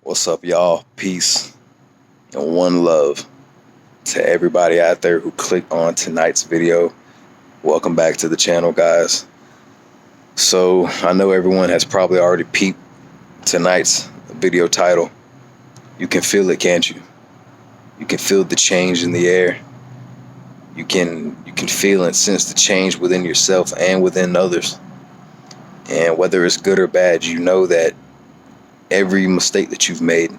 What's up, y'all? Peace and one love to everybody out there who clicked on tonight's video. Welcome back to the channel, guys. So I know everyone has probably already peeped tonight's video title. You can feel it, can't you? You can feel the change in the air. You can feel and sense the change within yourself and within others. And whether it's good or bad, you know that every mistake that you've made,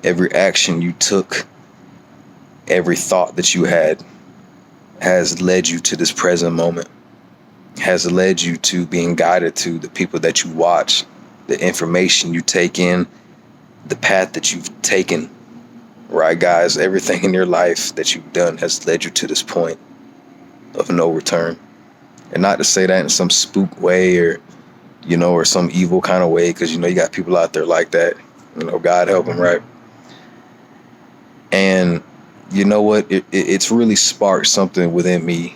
every action you took, every thought that you had has led you to this present moment, has led you to being guided to the people that you watch, the information you take in, the path that you've taken, right, guys? Everything in your life that you've done has led you to this point of no return. And not to say that in some spook way or some evil kind of way, because you got people out there like that. God help them, right? And you know what? It's really sparked something within me,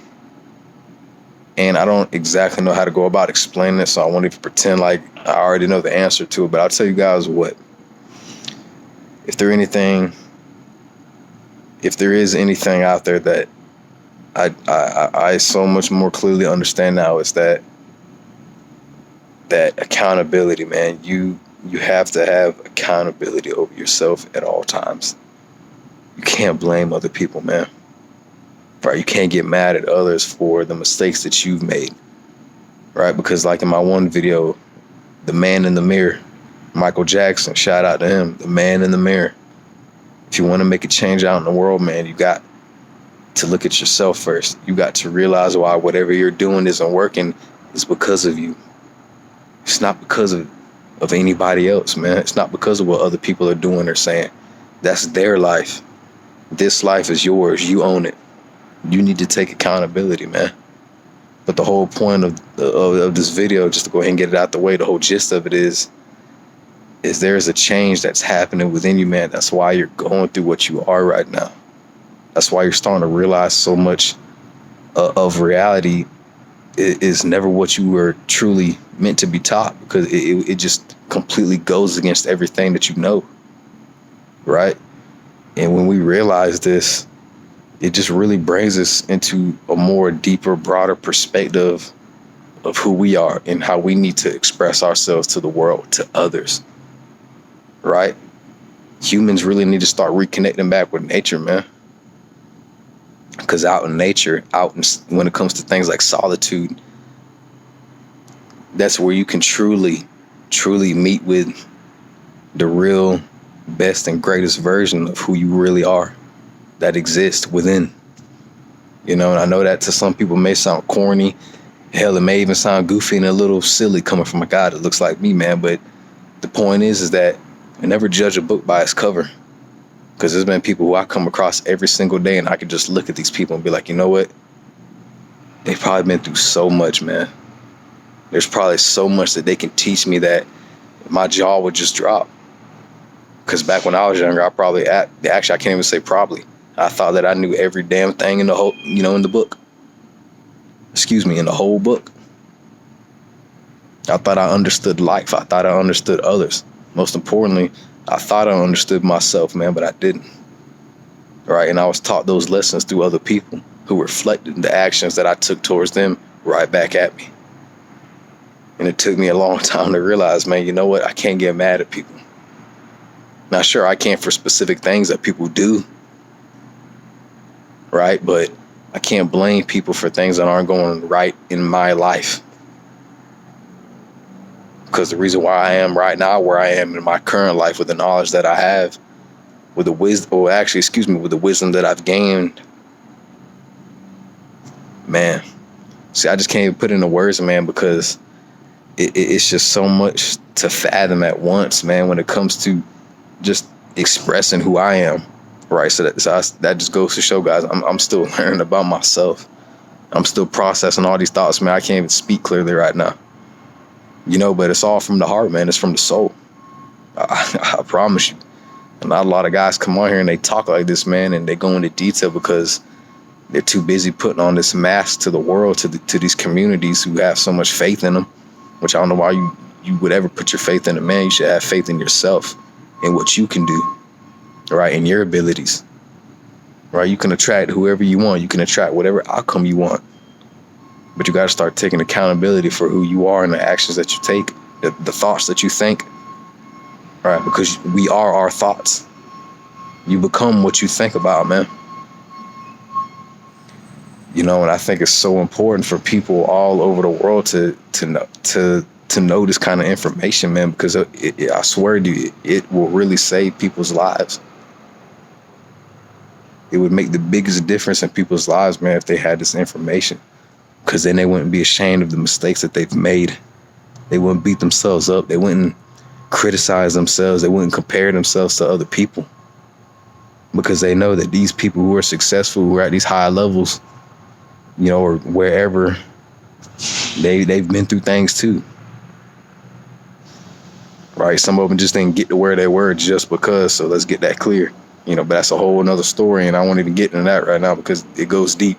and I don't exactly know how to go about explaining it, so I won't even pretend like I already know the answer to it. But I'll tell you guys what: if there is anything out there that I so much more clearly understand now, is that accountability, man. You have to have accountability over yourself at all times. You can't blame other people, man. Right? You can't get mad at others for the mistakes that you've made. Right? Because like in my one video, the man in the mirror, Michael Jackson, shout out to him, the man in the mirror. If you want to make a change out in the world, man, you got to look at yourself first. You got to realize why whatever you're doing isn't working is because of you. It's not because of anybody else, man. It's not because of what other people are doing or saying. That's their life. This life is yours. You own it. You need to take accountability, man. But the whole point of this video, just to go ahead and get it out the way, the whole gist of it is there's a change that's happening within you, man. That's why you're going through what you are right now. That's why you're starting to realize so much of reality is never what you were truly meant to be taught, because it just completely goes against everything that you know, right? And when we realize this, it just really brings us into a more deeper, broader perspective of who we are and how we need to express ourselves to the world, to others, right? Humans really need to start reconnecting back with nature, man. Because out in nature, when it comes to things like solitude, that's where you can truly meet with the real best and greatest version of who you really are that exists within. And I know that to some people may sound corny. Hell, it may even sound goofy and a little silly coming from a guy that looks like me, man. But the point is that I never judge a book by its cover. Because there's been people who I come across every single day, and I can just look at these people and be like, you know what? They've probably been through so much, man. There's probably so much that they can teach me that my jaw would just drop. Because back when I was younger, actually, I can't even say probably. I thought that I knew every damn thing in the whole, in the book. In the whole book. I thought I understood life. I thought I understood others. Most importantly, I thought I understood myself, man, but I didn't. Right? And I was taught those lessons through other people who reflected the actions that I took towards them right back at me. And it took me a long time to realize, man, you know what? I can't get mad at people. Now, sure, I can't for specific things that people do. Right? But I can't blame people for things that aren't going right in my life. Because the reason why I am right now where I am in my current life, with the knowledge that I have, with the wisdom, with the wisdom that I've gained, man. See, I just can't even put into words, man, because it's just so much to fathom at once, man, when it comes to just expressing who I am, right? So that just goes to show, guys, I'm still learning about myself. I'm still processing all these thoughts, man. I can't even speak clearly right now. But it's all from the heart, man. It's from the soul. I promise you. And not a lot of guys come on here and they talk like this, man, and they go into detail because they're too busy putting on this mask to the world, to these communities who have so much faith in them, which I don't know why you would ever put your faith in a man. You should have faith in yourself. in what you can do, right? In your abilities, right? You can attract whoever you want. You can attract whatever outcome you want. But you got to start taking accountability for who you are and the actions that you take, the thoughts that you think, right? Because we are our thoughts. You become what you think about, man. You know, and I think it's so important for people all over the world to know this kind of information, man, because I swear to you, it will really save people's lives. It would make the biggest difference in people's lives, man, if they had this information, because then they wouldn't be ashamed of the mistakes that they've made. They wouldn't beat themselves up. They wouldn't criticize themselves. They wouldn't compare themselves to other people, because they know that these people who are successful, who are at these high levels, you know, or wherever, they've been through things too, right? Some of them just didn't get to where they were just because. So let's get that clear, you know. But that's a whole another story, and I won't even get into that right now because it goes deep.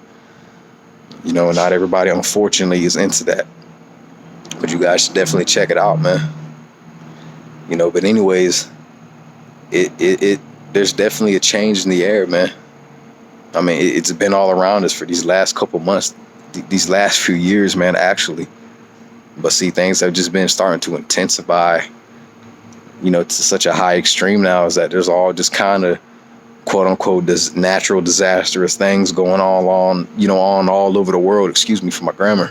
You know, not everybody, unfortunately, is into that. But you guys should definitely check it out, man. You know, but anyways, there's definitely a change in the air, man. I mean, it's been all around us for these last couple months, these last few years, man, actually. But see, things have just been starting to intensify, you know, to such a high extreme now, is that there's all just kind of, quote unquote, this natural disastrous things going on, you know, on all over the world. Excuse me for my grammar,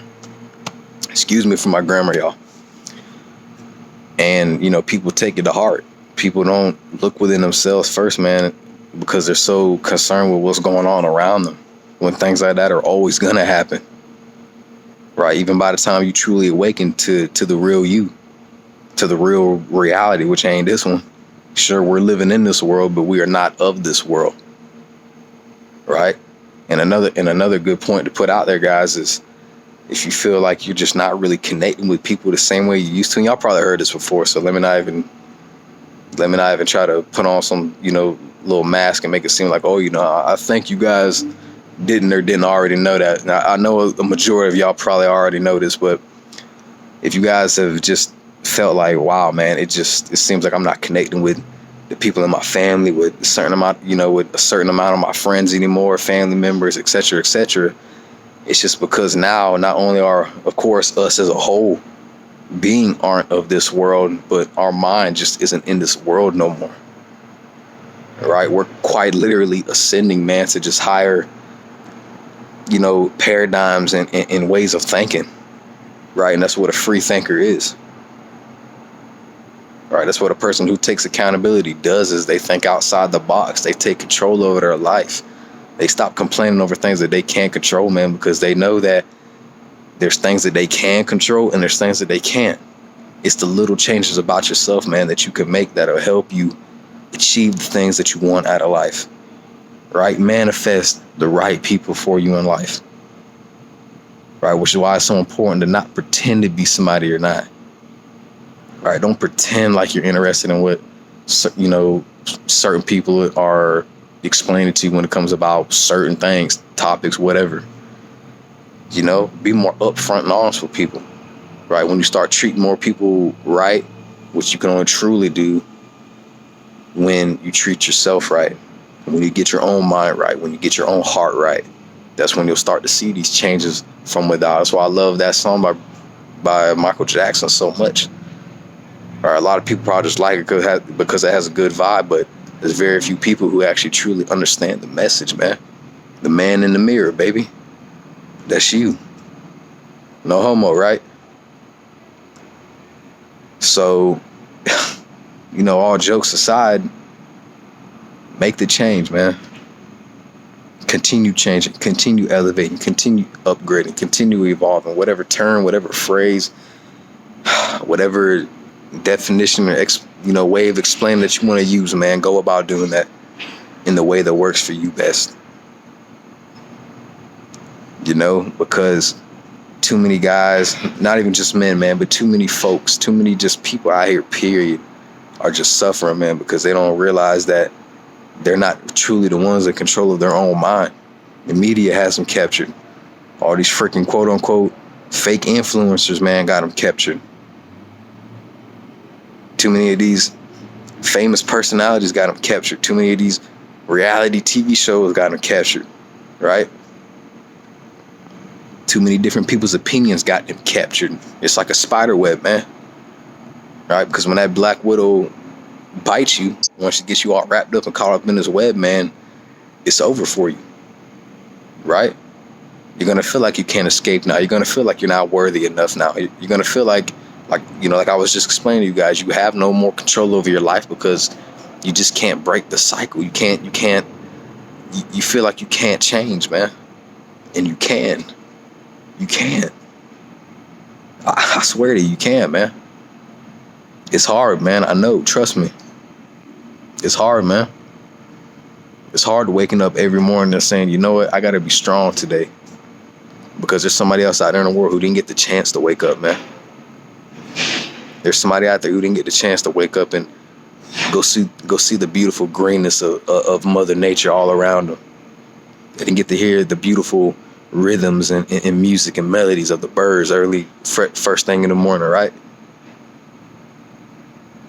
y'all. And, you know, people take it to heart. People don't look within themselves first, man, because they're so concerned with what's going on around them, when things like that are always going to happen, right? Even by the time you truly awaken to the real you, to the real reality, which ain't this one. Sure, we're living in this world, but we are not of this world, right? And another good point to put out there, guys, is if you feel like you're just not really connecting with people the same way you used to, and y'all probably heard this before, so let me not even try to put on some, you know, little mask and make it seem like, oh, you know, I think you guys didn't already know that. Now, I know a majority of y'all probably already know this, but if you guys have just felt like, wow, man, it seems like I'm not connecting with the people in my family, with a certain amount of my friends anymore, family members, etc., it's just because now not only are, of course, us as a whole being aren't of this world, but our mind just isn't in this world no more. Right? We're quite literally ascending, man, to just higher, you know, paradigms and ways of thinking. Right? And that's what a free thinker is. Right? That's what a person who takes accountability does, is they think outside the box. They take control over their life. They stop complaining over things that they can't control, man, because they know that there's things that they can control and there's things that they can't. It's the little changes about yourself, man, that you can make that'll help you achieve the things that you want out of life, right? Manifest the right people for you in life, right? Which is why it's so important to not pretend to be somebody you're not, right? Don't pretend like you're interested in what, you know, certain people are explaining to you when it comes about certain things, topics, whatever. You know, be more upfront and honest with people, right? When you start treating more people right, which you can only truly do when you treat yourself right, when you get your own mind right, when you get your own heart right, that's when you'll start to see these changes from without. That's why I love that song by Michael Jackson so much. Right? A lot of people probably just like it because it has a good vibe, but there's very few people who actually truly understand the message, man. The man in the mirror, baby. That's you. No homo, right? So, you know, all jokes aside, make the change, man. Continue changing, continue elevating, continue upgrading, continue evolving. Whatever term, whatever phrase, whatever definition or way of explaining that you want to use, man, go about doing that in the way that works for you best. You know, because too many guys, not even just men, man, but too many folks, too many just people out here, period, are just suffering, man, because they don't realize that they're not truly the ones in control of their own mind. The media has them captured. All these freaking quote unquote fake influencers, man, got them captured. Too many of these Famous personalities got them captured. Too many of these reality TV shows got them captured, right? Too many different people's opinions got them captured. It's like a spider web, man. Right? Because when that Black Widow bites you, once she gets you all wrapped up and caught up in this web, man, it's over for you. Right? You're gonna feel like you can't escape now. You're gonna feel like you're not worthy enough now. You're gonna feel like like I was just explaining to you guys, you have no more control over your life because you just can't break the cycle. You feel like you can't change, man. And you can. You can. I swear to you, you can, man. It's hard, man. I know. Trust me. It's hard, man. It's hard waking up every morning and saying, you know what? I got to be strong today. Because there's somebody else out there in the world who didn't get the chance to wake up, man. There's somebody out there who didn't get the chance to wake up and go see the beautiful greenness of Mother Nature all around them. They didn't get to hear the beautiful rhythms and music and melodies of the birds early, first thing in the morning, right?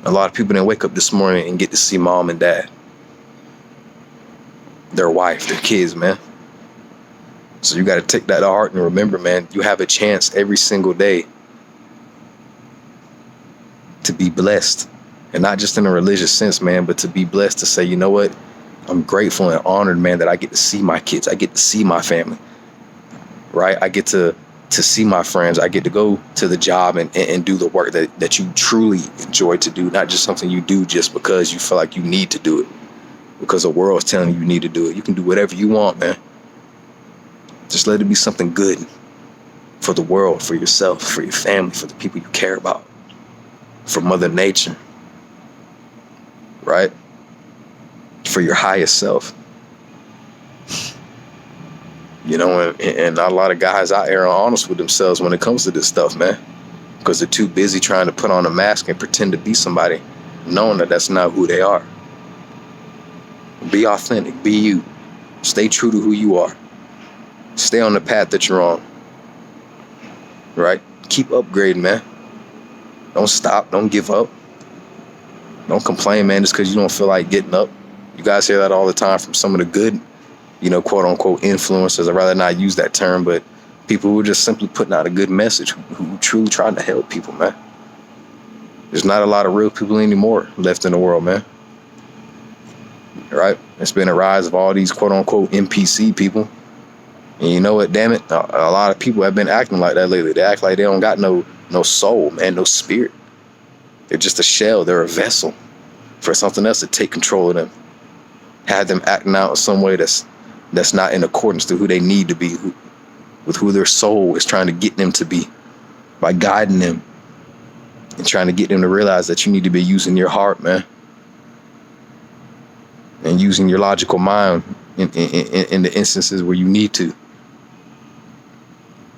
A lot of people didn't wake up this morning and get to see mom and dad, their wife, their kids, man. So you got to take that to heart and remember, man, you have a chance every single day to be blessed. And not just in a religious sense, man, but to be blessed to say, you know what? I'm grateful and honored, man, that I get to see my kids. I get to see my family, right? I get to see my friends. I get to go to the job and do the work that you truly enjoy to do, not just something you do just because you feel like you need to do it, because the world's telling you need to do it. You can do whatever you want, man. Just let it be something good for the world, for yourself, for your family, for the people you care about, for Mother Nature, right? For your highest self. You know, and not a lot of guys out here are honest with themselves when it comes to this stuff, man, because they're too busy trying to put on a mask and pretend to be somebody, knowing that that's not who they are. Be authentic, be you, stay true to who you are, stay on the path that you're on, right? Keep upgrading, man. Don't stop, don't give up, don't complain, man, just because you don't feel like getting up. You guys hear that all the time from some of the good, quote unquote influencers. I'd rather not use that term, but people who are just simply putting out a good message, who truly trying to help people, man. There's not a lot of real people anymore left in the world, man. Right? It's been a rise of all these quote unquote NPC people. And you know what, damn it, a lot of people have been acting like that lately. They act like they don't got no soul, man, no spirit. They're just a shell, they're a vessel for something else to take control of them. Have them acting out in some way that's not in accordance to who they need to be, with who their soul is trying to get them to be, by guiding them and trying to get them to realize that you need to be using your heart, man, and using your logical mind in the instances where you need to,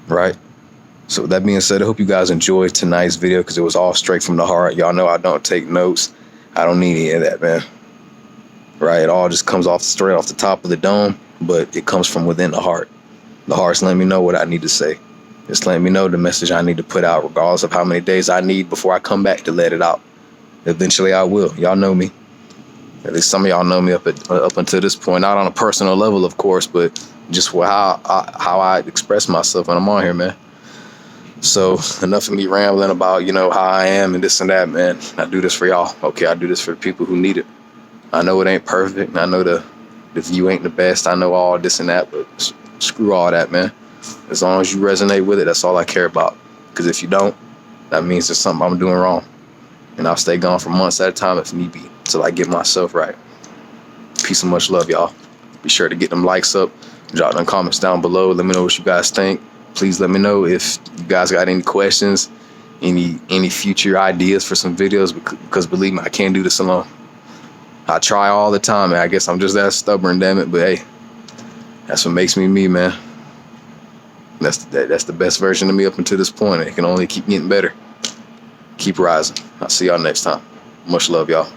right? So with that being said, I hope you guys enjoyed tonight's video because it was all straight from the heart. Y'all know I don't take notes. I don't need any of that, man. Right? It all just comes straight off the top of the dome, but it comes from within the heart. The heart's letting me know what I need to say. It's letting me know the message I need to put out, regardless of how many days I need before I come back to let it out. Eventually I will. Y'all know me. At least some of y'all know me up until this point. Not on a personal level, of course, but just how I express myself when I'm on here, man. So enough of me rambling about, how I am and this and that, man. I do this for y'all. Okay, I do this for the people who need it. I know it ain't perfect. I know the view ain't the best. I know all this and that, but screw all that, man. As long as you resonate with it, that's all I care about. Because if you don't, that means there's something I'm doing wrong. And I'll stay gone for months at a time if need be, till I get myself right. Peace and much love, y'all. Be sure to get them likes up. Drop them comments down below. Let me know what you guys think. Please let me know if you guys got any questions, any future ideas for some videos, because believe me, I can't do this alone. I try all the time, man. I guess I'm just that stubborn, damn it. But hey, that's what makes me me, man. That's the best version of me up until this point. It can only keep getting better. Keep rising. I'll see y'all next time. Much love, y'all.